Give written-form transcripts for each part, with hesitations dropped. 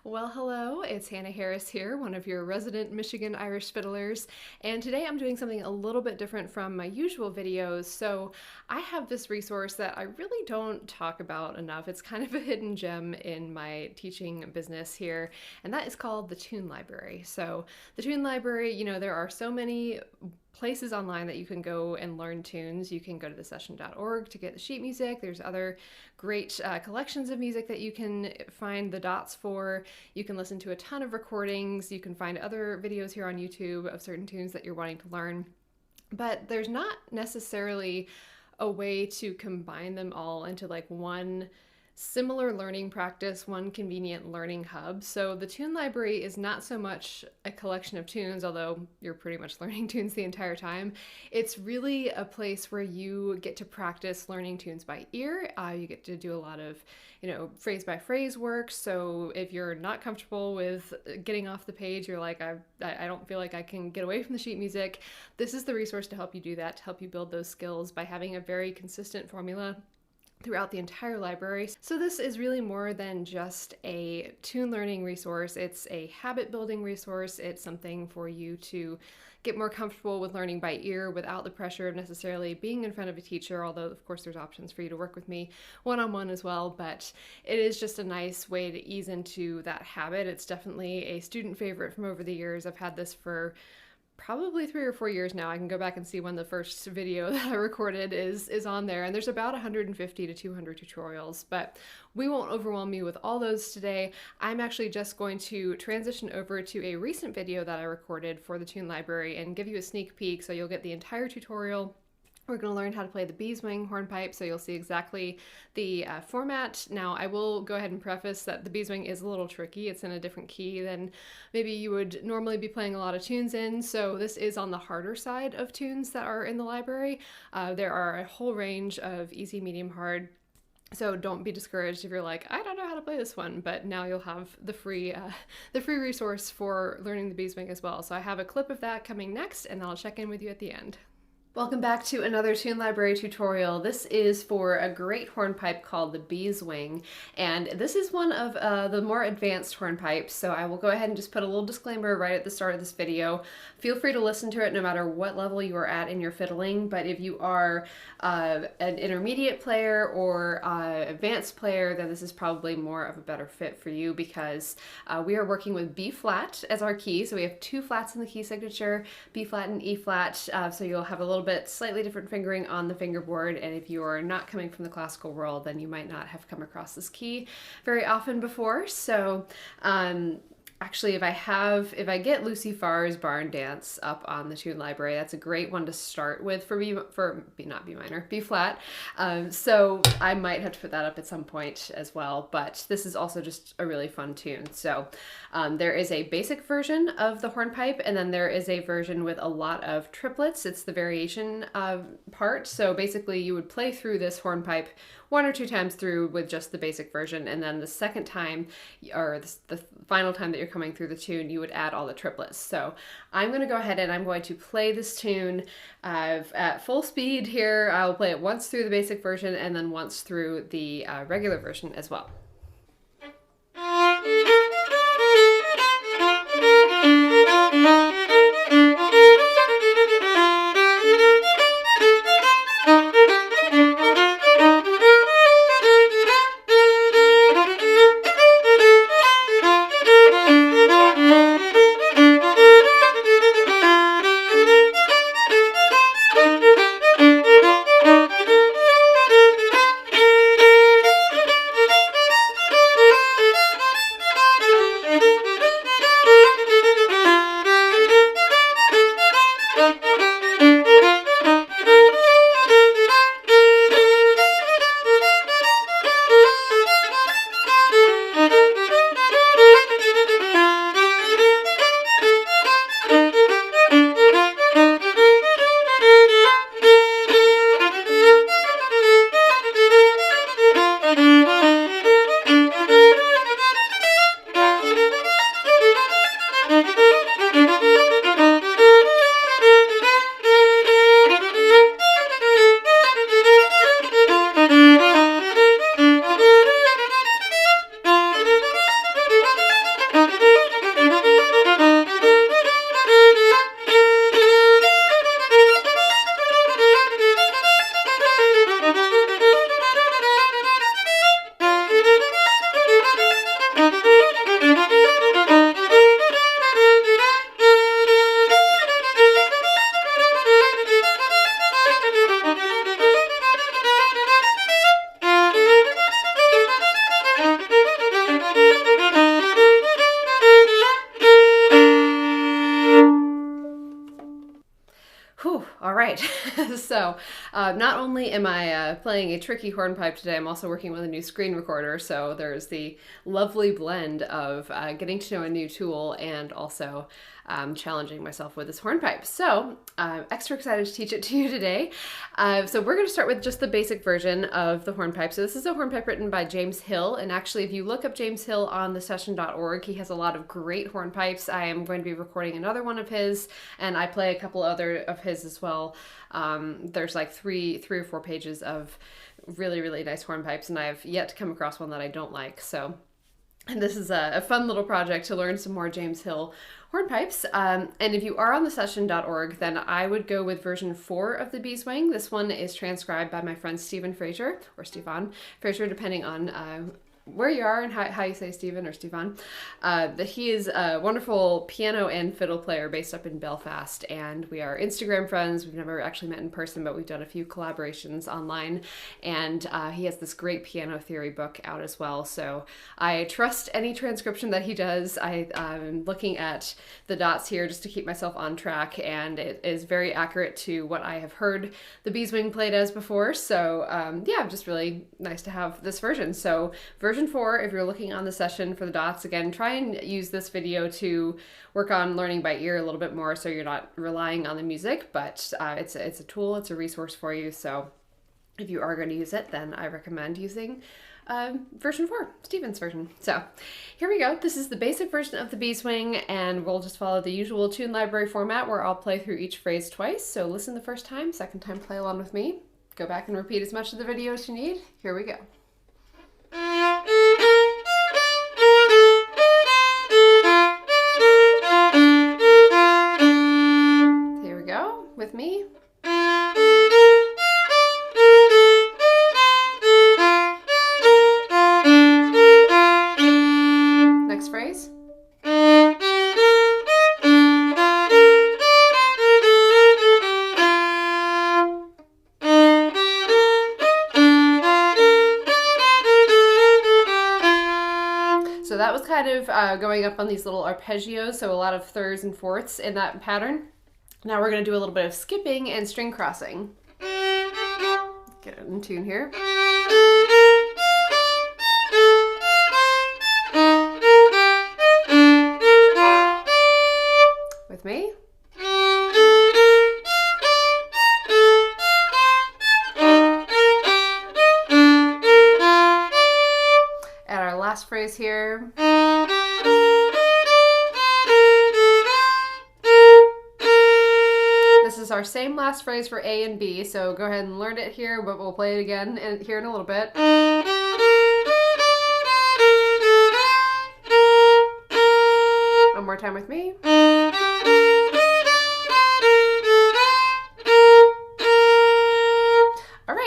Well, hello, it's Hannah Harris here, one of your resident Michigan Irish fiddlers, and today I'm doing something a little bit different from my usual videos. So I have this resource that I really don't talk about enough. It's kind of a hidden gem in my teaching business here, and that is called the Tune Library. So the Tune Library, there are so many places online that you can go and learn tunes. You can go to thesession.org to get the sheet music. There's other great collections of music that you can find the dots for. You can listen to a ton of recordings. You can find other videos here on YouTube of certain tunes that you're wanting to learn. But there's not necessarily a way to combine them all into like one similar learning practice, one convenient learning hub. So the Tune Library is not so much a collection of tunes, although you're pretty much learning tunes the entire time. It's really a place where you get to practice learning tunes by ear. You get to do a lot of, phrase by phrase work. So if you're not comfortable with getting off the page, you're like, I don't feel like I can get away from the sheet music. This is the resource to help you do that, to help you build those skills by having a very consistent formula throughout the entire library. So this is really more than just a tune learning resource. It's a habit building resource. It's something for you to get more comfortable with learning by ear without the pressure of necessarily being in front of a teacher, although of course there's options for you to work with me one-on-one as well, but it is just a nice way to ease into that habit. It's definitely a student favorite from over the years. I've had this for probably 3 or 4 years now. I can go back and see when the first video that I recorded is on there, and there's about 150 to 200 tutorials, but we won't overwhelm you with all those today. I'm actually just going to transition over to a recent video that I recorded for the Tune Library and give you a sneak peek, so you'll get the entire tutorial. We're going to learn how to play the Beeswing Hornpipe, so you'll see exactly the format. Now, I will go ahead and preface that the Beeswing is a little tricky. It's in a different key than maybe you would normally be playing a lot of tunes in, so this is on the harder side of tunes that are in the library. There are a whole range of easy, medium, hard. So don't be discouraged if you're like, I don't know how to play this one, but now you'll have the free resource for learning the Beeswing as well. So I have a clip of that coming next, and I'll check in with you at the end. Welcome back to another Tune Library tutorial. This is for a great hornpipe called the Beeswing, and this is one of the more advanced hornpipes, so I will go ahead and just put a little disclaimer right at the start of this video. Feel free to listen to it no matter what level you are at in your fiddling, but if you are an intermediate player or advanced player, then this is probably more of a better fit for you because we are working with B flat as our key, so we have 2 flats in the key signature, B flat and E flat, so you'll have a little bit slightly different fingering on the fingerboard, and if you are not coming from the classical world, then you might not have come across this key very often before. So actually, if I get Lucy Farr's Barn Dance up on the Tune Library, that's a great one to start with for B flat. So I might have to put that up at some point as well, but this is also just a really fun tune. So there is a basic version of the hornpipe, and then there is a version with a lot of triplets. It's the variation part. So basically you would play through this hornpipe 1 or 2 times through with just the basic version, and then the second time, or the final time that you're coming through the tune, you would add all the triplets. So I'm going to go ahead and I'm going to play this tune at full speed here. I'll play it once through the basic version and then once through the regular version as well. right, so not only am I playing a tricky hornpipe today, I'm also working with a new screen recorder, so there's the lovely blend of getting to know a new tool and also challenging myself with this hornpipe. So I'm extra excited to teach it to you today. So we're going to start with just the basic version of the hornpipe. So this is a hornpipe written by James Hill, and actually if you look up James Hill on thesession.org, he has a lot of great hornpipes. I am going to be recording another one of his, and I play a couple other of his as well. There's like three or four pages of really, really nice hornpipes, and I've yet to come across one that I don't like. So, and this is a fun little project to learn some more James Hill hornpipes. And if you are on thesession.org, then I would go with version 4 of the Beeswing. This one is transcribed by my friend Stephen Fraser, or Stefan Fraser, depending on where you are and how you say Stephen or Stefan. He is a wonderful piano and fiddle player based up in Belfast, and we are Instagram friends. We've never actually met in person, but we've done a few collaborations online, and he has this great piano theory book out as well, so I trust any transcription that he does. I'm looking at the dots here just to keep myself on track, and it is very accurate to what I have heard the Beeswing played as before, so yeah, just really nice to have this version. So version 4, if you're looking on the session for the dots, again, try and use this video to work on learning by ear a little bit more so you're not relying on the music, but it's a tool, it's a resource for you, so if you are going to use it, then I recommend using version 4, Stephen's version. So here we go. This is the basic version of the Beeswing, and we'll just follow the usual tune library format where I'll play through each phrase twice. So listen the first time, second time play along with me. Go back and repeat as much of the video as you need. Here we go. Here we go, with me. Next phrase. So that was kind of going up on these little arpeggios, so a lot of thirds and fourths in that pattern. Now we're going to do a little bit of skipping and string crossing. Get it in tune here. With me. And our last phrase here. This is our same last phrase for A and B, so go ahead and learn it here, but we'll play it again here in a little bit. One more time with me.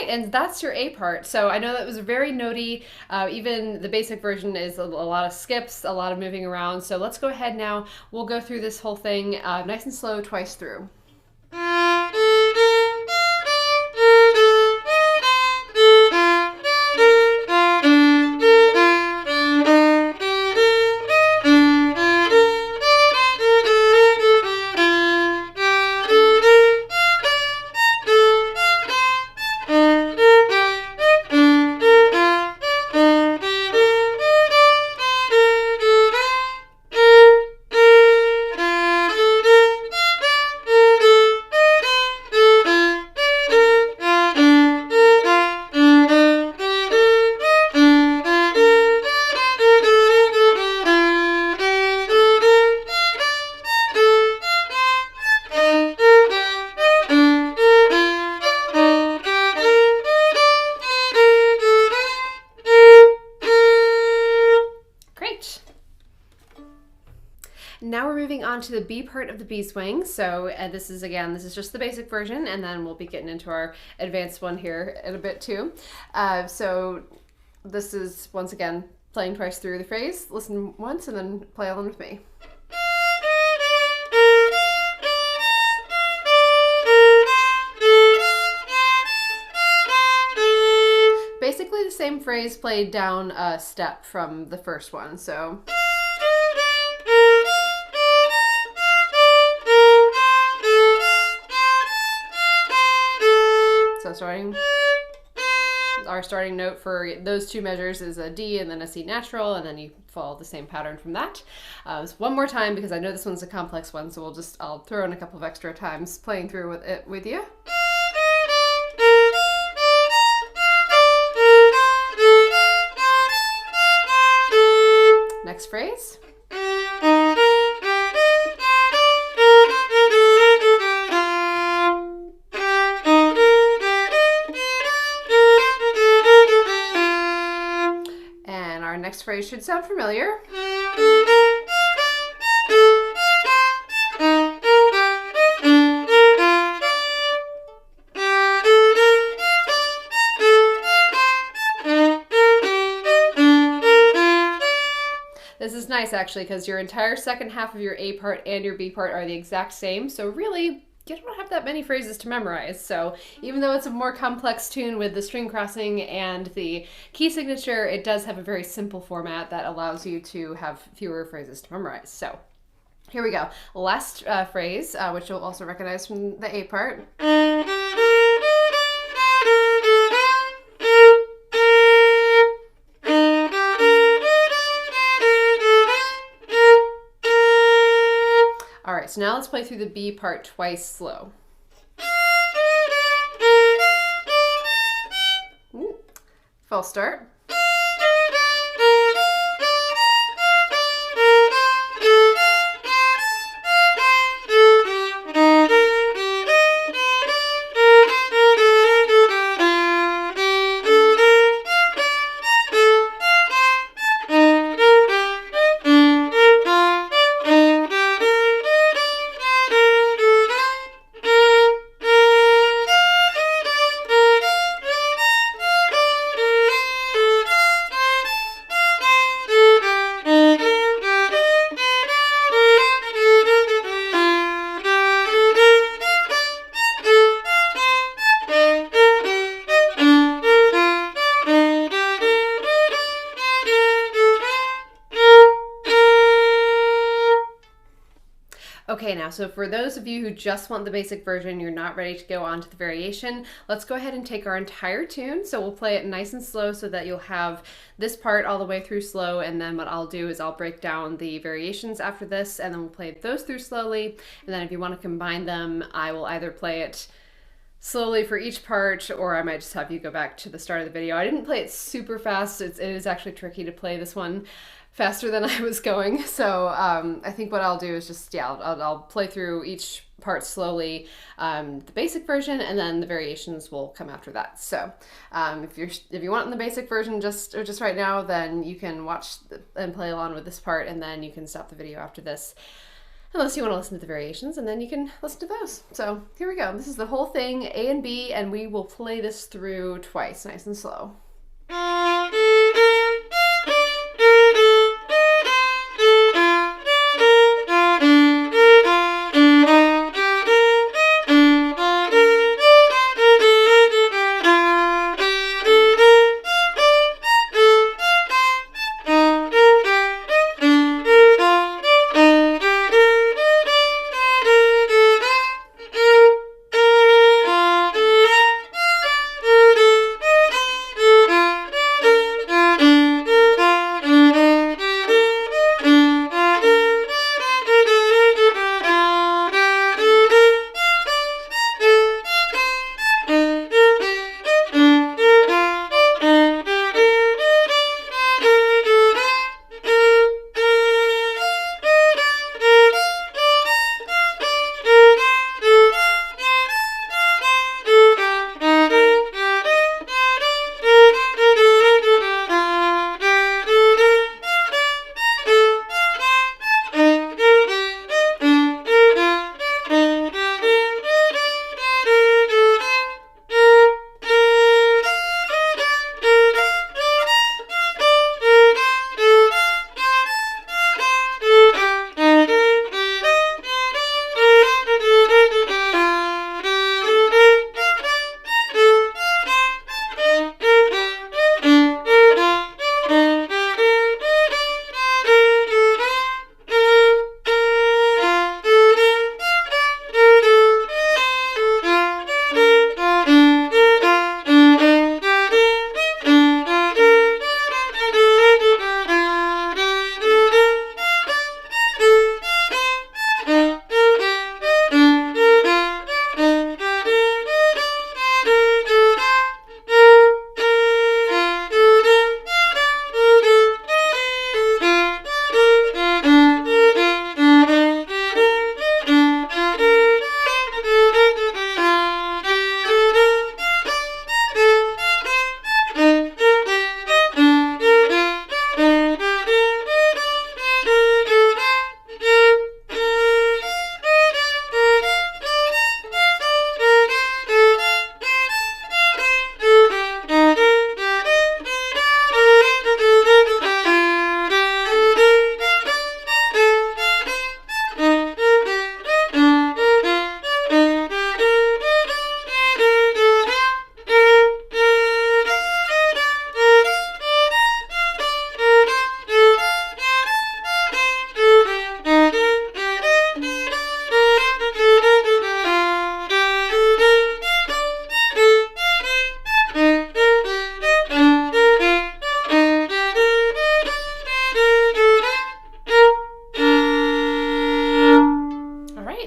And that's your A part. So I know that was very notey. Even the basic version is a lot of skips, a lot of moving around. So let's go ahead now. We'll go through this whole thing nice and slow twice through. Now we're moving on to the B part of the Beeswing. So this is just the basic version, and then we'll be getting into our advanced one here in a bit too. So this is, once again, playing twice through the phrase. Listen once and then play along with me. Basically the same phrase played down a step from the first one. So So our starting note for those two measures is a D and then a C natural, and then you follow the same pattern from that. So one more time, because I know this one's a complex one, so I'll throw in a couple of extra times playing through it with you. Next phrase. And our next phrase should sound familiar. This is nice actually, because your entire second half of your A part and your B part are the exact same. So really, you don't have that many phrases to memorize. So even though it's a more complex tune with the string crossing and the key signature, it does have a very simple format that allows you to have fewer phrases to memorize. So here we go. Last phrase, which you'll also recognize from the A part. All right, so now let's play through the B part twice slow. Ooh. False start. Okay, now, so for those of you who just want the basic version, you're not ready to go on to the variation, let's go ahead and take our entire tune. So we'll play it nice and slow so that you'll have this part all the way through slow, and then what I'll do is I'll break down the variations after this, and then we'll play those through slowly, and then if you want to combine them, I will either play it slowly for each part, or I might just have you go back to the start of the video. I didn't play it super fast. It is actually tricky to play this one faster than I was going. So I think what I'll do is just, yeah, I'll play through each part slowly, the basic version, and then the variations will come after that. So if you want the basic version just right now, then you can watch and play along with this part, and then you can stop the video after this, unless you want to listen to the variations, and then you can listen to those. So here we go. This is the whole thing, A and B, and we will play this through twice, nice and slow.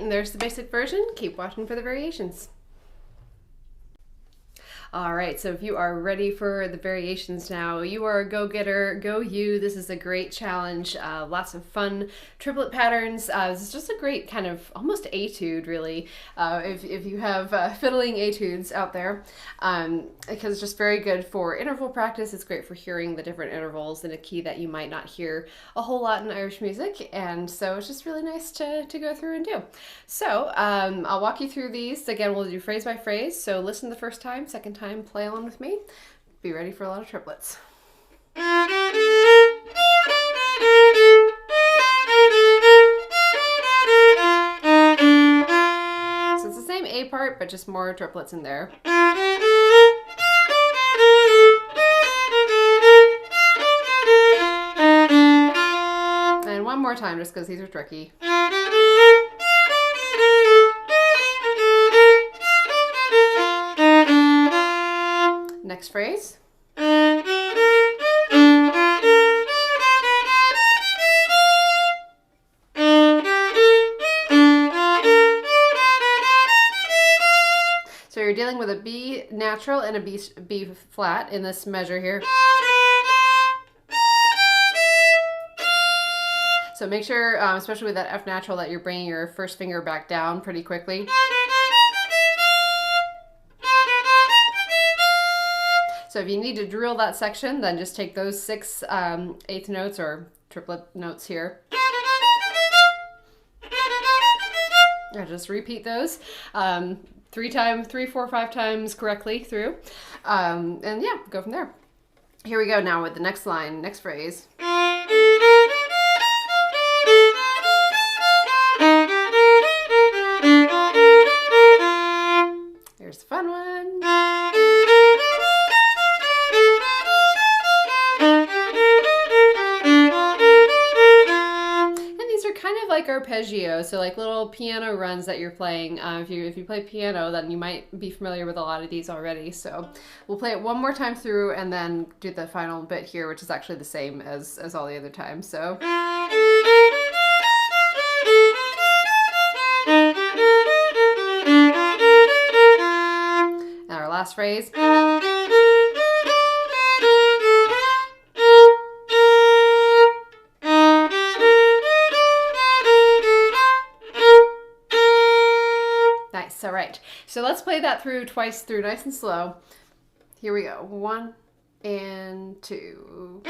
and there's the basic version. Keep watching for the variations. All right, so if you are ready for the variations now, you are a go-getter, go you. This is a great challenge, lots of fun triplet patterns. This is just a great kind of almost etude, really, if you have fiddling etudes out there, because it's just very good for interval practice. It's great for hearing the different intervals in a key that you might not hear a whole lot in Irish music, and so it's just really nice to go through and do. So I'll walk you through these. Again, we'll do phrase by phrase, so listen the first time, second time, play along with me. Be ready for a lot of triplets. So it's the same A part, but just more triplets in there. And one more time, just because these are tricky. Next phrase. So you're dealing with a B natural and a B flat in this measure here. So make sure, especially with that F natural, that you're bringing your first finger back down pretty quickly. So if you need to drill that section, then just take those 6 eighth notes or triplet notes here. And just repeat those 3, 4, 5 times correctly through. And yeah, go from there. Here we go now with the next line, next phrase. Here's the fun one. Like arpeggio, so like little piano runs that you're playing. If you play piano, then you might be familiar with a lot of these already. So we'll play it one more time through and then do the final bit here, which is actually the same as all the other times. So and our last phrase. Nice, all right. So let's play that through twice through, nice and slow. Here we go, 1 and 2.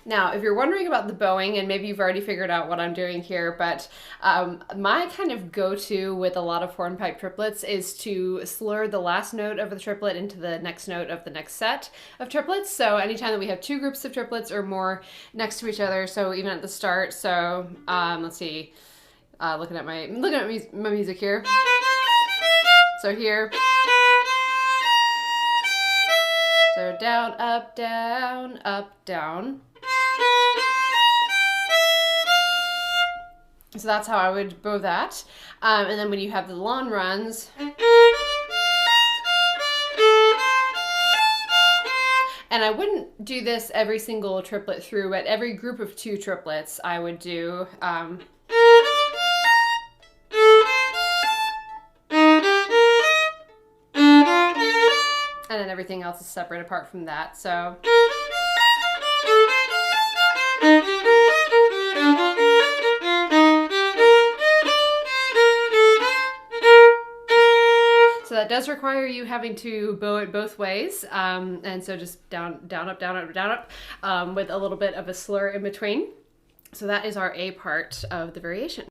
Now, if you're wondering about the bowing, and maybe you've already figured out what I'm doing here, but my kind of go-to with a lot of hornpipe triplets is to slur the last note of the triplet into the next note of the next set of triplets. So anytime that we have 2 groups of triplets or more next to each other, so even at the start, so let's see, looking at my music here. So here. So down, up, down, up, down. So that's how I would bow that. And then when you have the long runs, and I wouldn't do this every single triplet through, but every group of 2 triplets I would do and then everything else is separate apart from that. So that does require you having to bow it both ways, and so just down, up, down, up, down, up, with a little bit of a slur in between. So that is our A part of the variation.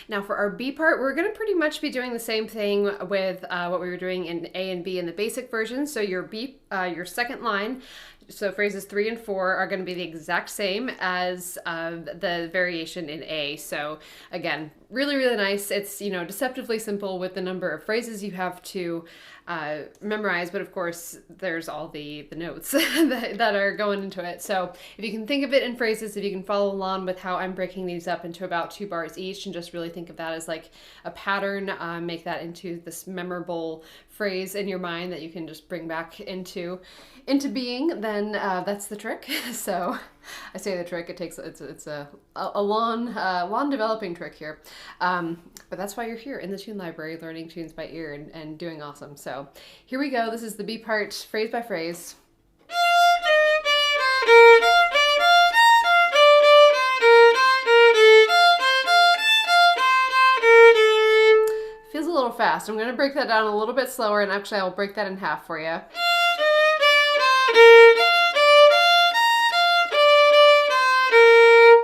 Now for our B part, we're going to pretty much be doing the same thing with what we were doing in A and B in the basic version. So your your second line, so phrases 3 and 4 are going to be the exact same as the variation in A. So again, really, really nice. It's, you know, deceptively simple with the number of phrases you have to memorize, but of course there's all the notes that are going into it. So if you can think of it in phrases, if you can follow along with how I'm breaking these up into about 2 bars each and just really think of that as like a pattern, make that into this memorable phrase in your mind that you can just bring back into being, then that's the trick. So I say the trick, it's a long developing trick here. But that's why you're here in the tune library learning tunes by ear and doing awesome. So here we go. This is the B part, phrase by phrase. Feels a little fast. I'm going to break that down a little bit slower, and actually I'll break that in half for you.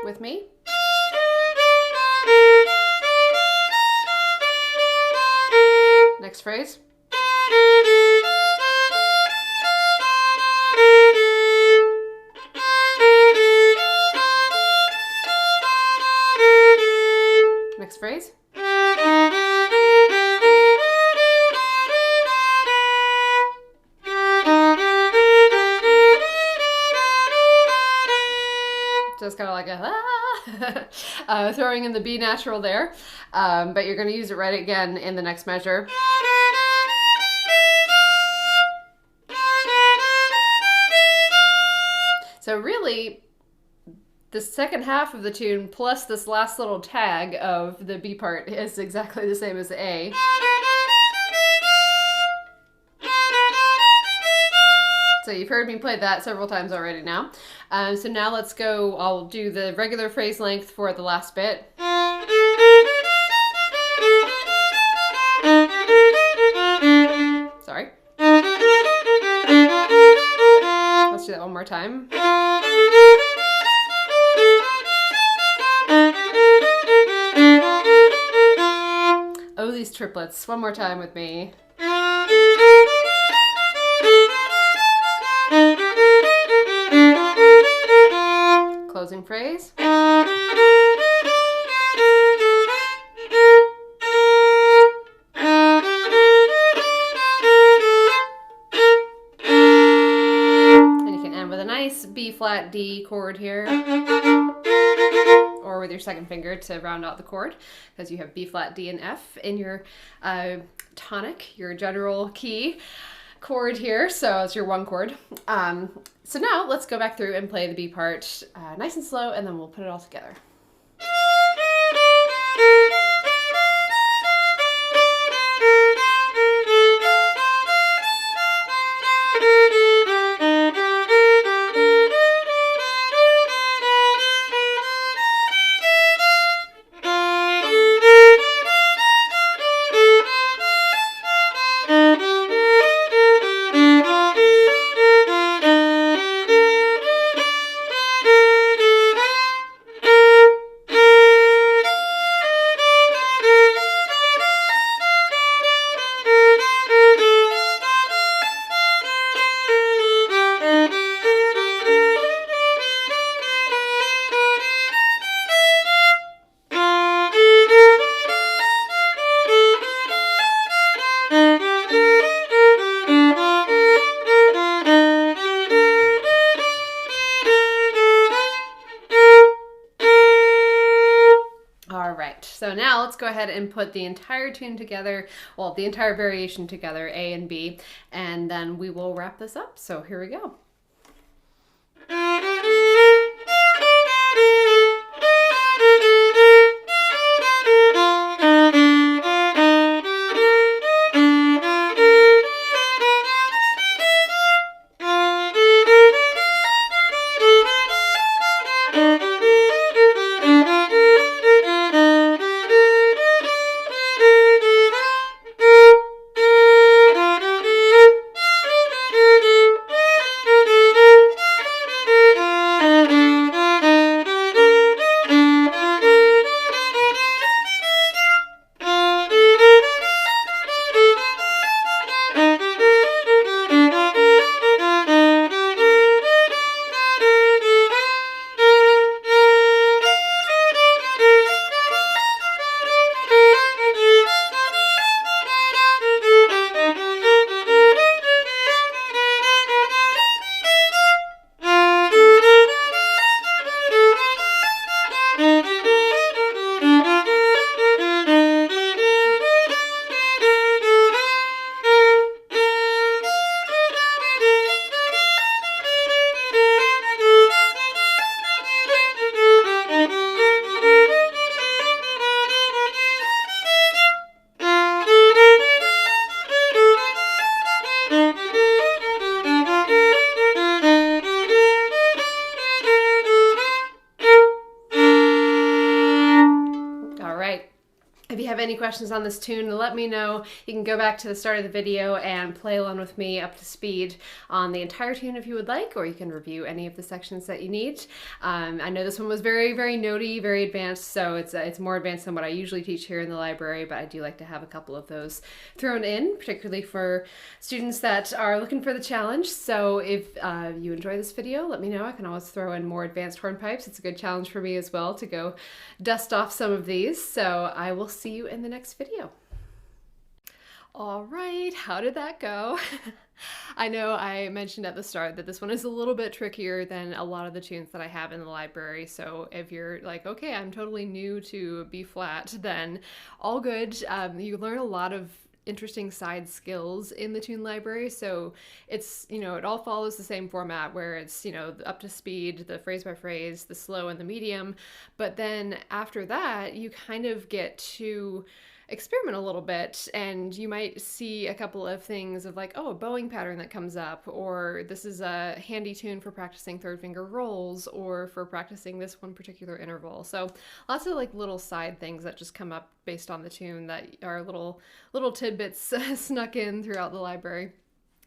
With me? Next phrase. Next phrase. Just kind of like a throwing in the B natural there, but you're going to use it right again in the next measure. So really, the second half of the tune plus this last little tag of the B part is exactly the same as the A. So you've heard me play that several times already now. So now let's go, I'll do the regular phrase length for the last bit. Sorry. Let's do that one more time. Oh, these triplets. One more time with me. Closing phrase. And you can end with a nice B flat D chord here, or with your second finger to round out the chord, because you have B flat D and F in your tonic, your general key chord here, so it's your one chord. So now let's go back through and play the B part nice and slow, and then we'll put it all together. So now let's go ahead and put the entire tune together, well, the entire variation together, A and B, and then we will wrap this up. So here we go. If you have any questions on this tune, let me know. You can go back to the start of the video and play along with me up to speed on the entire tune if you would like, or you can review any of the sections that you need. I know this one was very, very notey, very advanced, so it's more advanced than what I usually teach here in the library, but I do like to have a couple of those thrown in, particularly for students that are looking for the challenge. So if you enjoy this video, let me know. I can always throw in more advanced hornpipes. It's a good challenge for me as well to go dust off some of these. So I will see you in the next video. All right, how did that go? I know I mentioned at the start that this one is a little bit trickier than a lot of the tunes that I have in the library, so if you're like, okay, I'm totally new to B flat, then all good. You learn a lot of interesting side skills in the tune library, so it's, you know, it all follows the same format where it's, you know, up to speed, the phrase by phrase, the slow and the medium, but then after that you kind of get to experiment a little bit, and you might see a couple of things of like, oh, a bowing pattern that comes up, or this is a handy tune for practicing third finger rolls, or for practicing this one particular interval. So lots of like little side things that just come up based on the tune that are little tidbits snuck in throughout the library.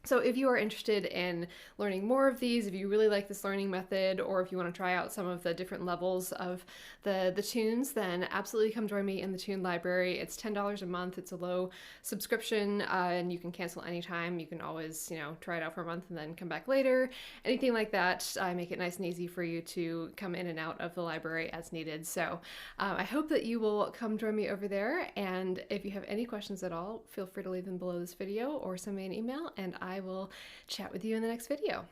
So if you are interested in learning more of these, if you really like this learning method, or if you want to try out some of the different levels of the tunes, then absolutely come join me in the tune library. It's $10 a month. It's a low subscription, and you can cancel anytime. You can always, you know, try it out for a month and then come back later. Anything like that, I make it nice and easy for you to come in and out of the library as needed. So I hope that you will come join me over there. And if you have any questions at all, feel free to leave them below this video or send me an email, and I will chat with you in the next video.